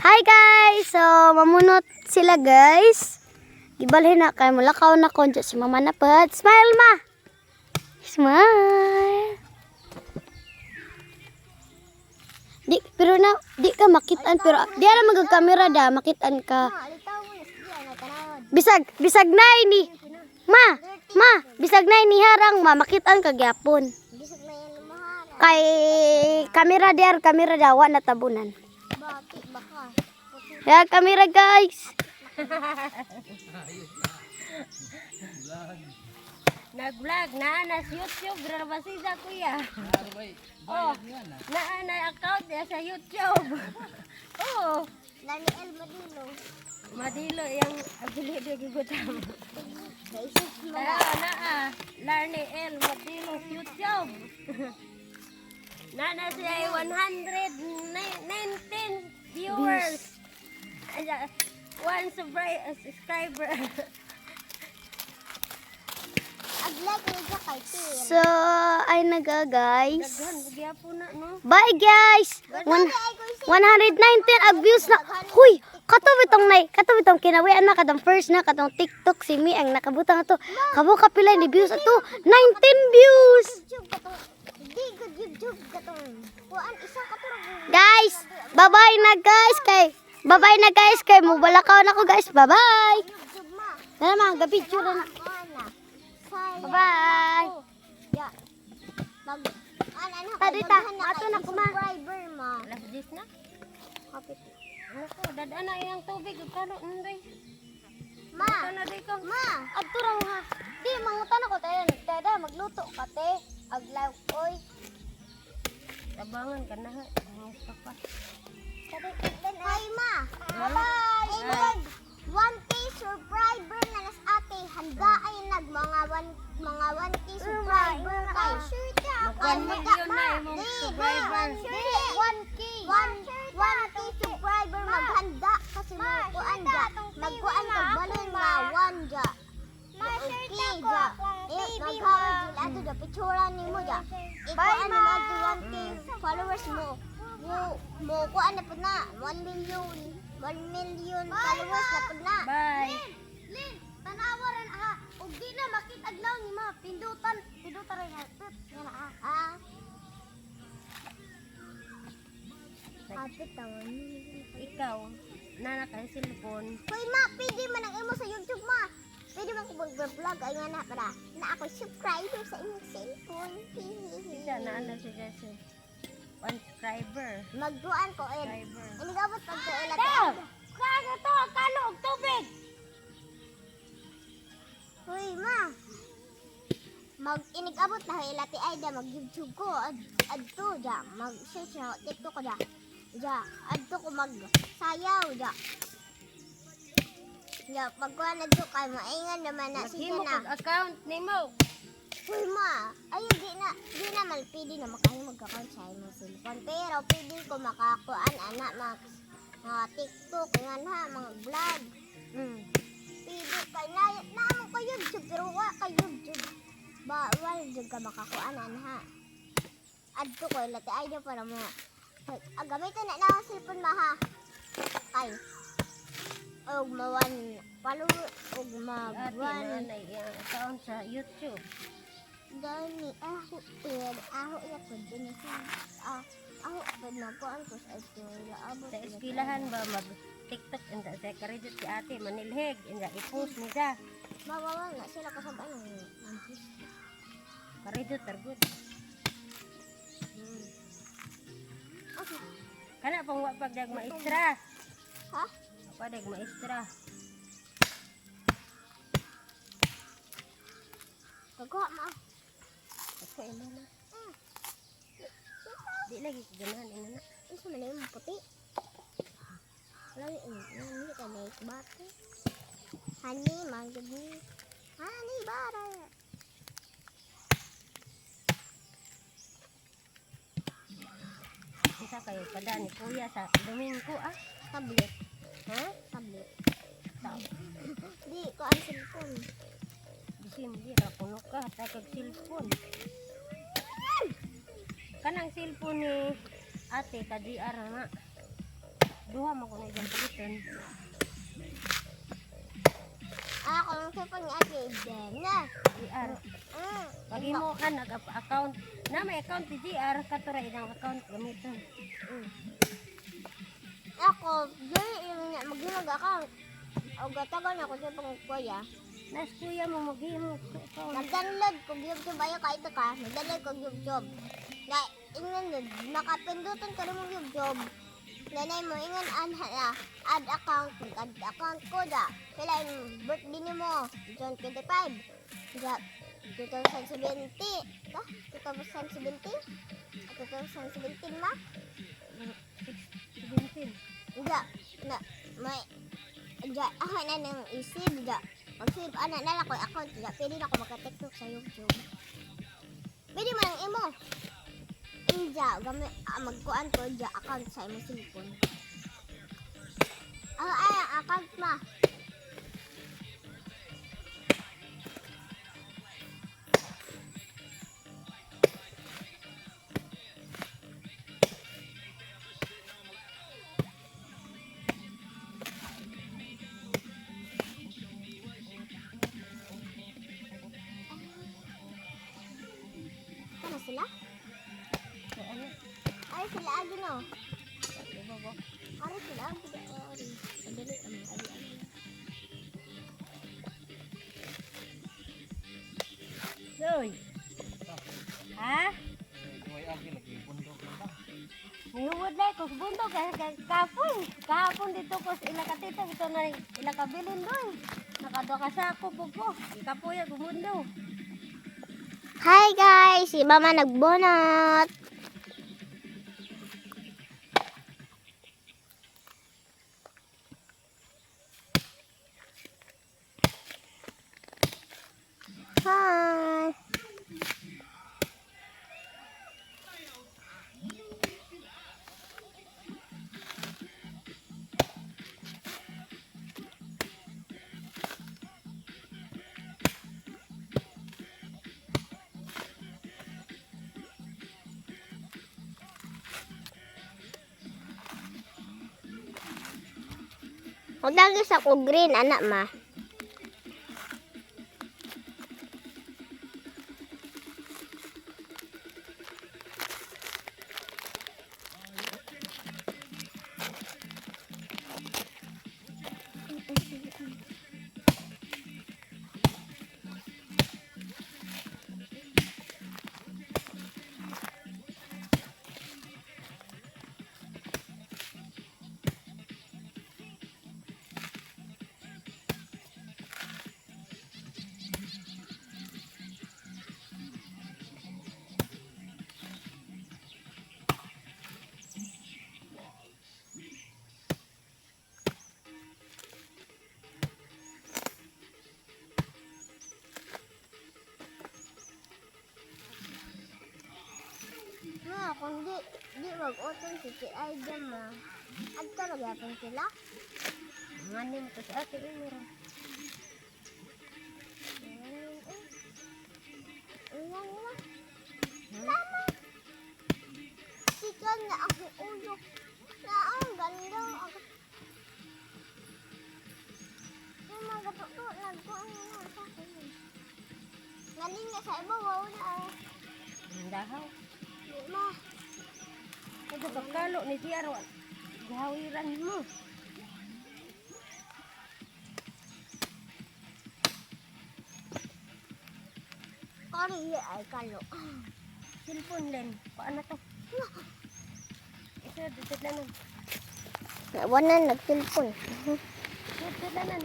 Hi guys! So, mamunot sila guys. Gibalhin na kay mulakaw na konjo si mama na pat. Smile ma! Smile! Di ka makitaan pero di ala magag-camera da makitaan ka. Bisag na ini. Ma, bisag na ini harang ma makitaan ka gyapon. Kay kamera dawa na tabunan. Ya, kamera guys. Nag-vlog na sa YouTube, grabasisa kuya. Oh, na account niya sa YouTube. Oh, Daniel Madilo. Madilo yang abili dia gigutam. Daniel Madilo YouTube. Na siya 119 viewers. One subscriber. Aglag ko sa kay Til. So, ay naga guys. Daghan bagya po na no. Bye guys. 119 views na. Huy, katong kinawian na kadang first na kadang TikTok si Mi ang nakabutang ato. Kabo ka pila ni views ato. 19 views. YouTube katong di good YouTube katong. Kuan isa ka to. Guys, bye-bye na guys kay mo balakaw na ko guys. Bye-bye. YouTube ma. Na naman gabi tsura na. Bye-bye. Ya. Mag ano Tadita, ato na kuma. Subscriber ma. Alas 10 na. Kapit. Ano ko, dadaan na yung tubig. Kano, nanday. Ma. Kano, day ko. Ma. Adto ra ha. Di mangutan ako tayo. Tada magluto ka te. Aglaw oy. Tabangan ka na ha. Angos ka pa. Hi ma. Bye. Ingrid. 1K subscriber na nas ate. Handa ay mga 1K subscriber kay. Mag 1 million na yung subscriber. 1K. 1K subscriber maghanda kasi magkuan ja. Magkuan ka balon na 1 ja. Okay ja. Magkawin sila ato ja picturean nimo ja. Ikuan mo ato 1K followers mo. Mo kuan na pud na 1 million. 1 million followers na pud na. Bye. Lin, tanawa rin ha. Ug di na makit-adlaw ni ma. Pindutan rin ha. Yan ha. Kapit tawon. Ikaw, nana ka cellphone. Hoy ma, pwede man ang imo sa YouTube ma. Pwede man ko mag-vlog ay nga na para na ako subscriber sa inyong cellphone. Isa na ano siya siya. 1 subscriber. Magduan ko en. Subscriber. Ini gabot pag ko ila Teo! Kaya to, kano og tubig. Hoy ma. Inigabot na ila ti Aida mag YouTube ko adto ja mag-search na TikTok ko ja. Ja, adto ko mag sayaw ja. Ya, pagkuha na to kay maingan naman na siya Maghimo na. kag account nimo. Uy ma, ayun di na malpidi na makahimog account sa imong cellphone. Pero pwede ko makakuan ana mga TikTok, mga vlog. Pwede kay na mo ko YouTube pero wa kay YouTube. Wala jud ka makakuan ana. Adto ko ilati ay do para mo. Gamiton na ang cellphone ma ha. Kay og mawan follow og Ate magwan na yung account sa YouTube. Dani ako ya ko din ako pag nakuan ko sa eskwela abot Sa eskwelahan ba mag TikTok inda sa karedit si ate manilheg inda i-post ni sa mawawal na sila kasabay ng karedit targud. okay Kana pang wa pagdag maestra. ha Padag maestra. kagwa ma Ako ina na. Di lagi ganahan ina na. isa man yung puti lagi ini ka na bate hani magdi hani bara Isa kayo pada ni kuya sa Domingo tablet Ha? tablet Tao. di ko ang cellphone Bisim di ra kuno ka takag cellphone. Kanang cellphone ni ate ka DR na. Duha man ko na dyan palitan. Ako lang cellphone ni ate Idena. GR. Pag imo ka nag-account, na may account ni GR, katura ilang account gamiton. Ako, dili yung mag-account. O gatagan ako sa pangkuya. Nas kuya mo mag-imo account. Nag-download ko YouTube ayo ka ito ka. Nag-download ko YouTube. Na ingon makapindutan ka rin mong YouTube. Nanay mo ingon na add account ko da. Pila yung birthday ni mo June 25. Da 2070. Ta? 2070? 2017 ma? 17. Da na may da ako na nang isip da. Pag-save, na lang ko yung account nila. Pwede na ako magka-tiktok sa YouTube. Pwede mo lang imo. Inja, magkuhan ko dya account sa imo cellphone. Account ma. Ano sila? Ay sila agi no. Ari sila agi da. Ari. Padali kami ari. Doy. Ha? Nihuwad na ko sa bundok kahapon dito ko sa ila katita ito na ila kabilin doy. Nakadwa ka sa ako po. Ikapuya gumundo. Hi guys, si Mama nagbunot. Hi. Magdagis ako green, anak ma. Kung di mag-utong si ay dyan ma. At ka magyapon sila? Nganim ko sa ate Imira. Iyan na. Mama! Sikan na ako ulo. Na ang ganda. Yung mga gato, nagkuhan na sa akin. Ngaling nga sa ibabaw na. Ang dahaw. Di ma. Ito pagkalo ni GR. Gahawiran mo. Kari ay kalo. Cellphone din. Paano to? Ito, dito na. Nawanan nag-cellphone. Dito na.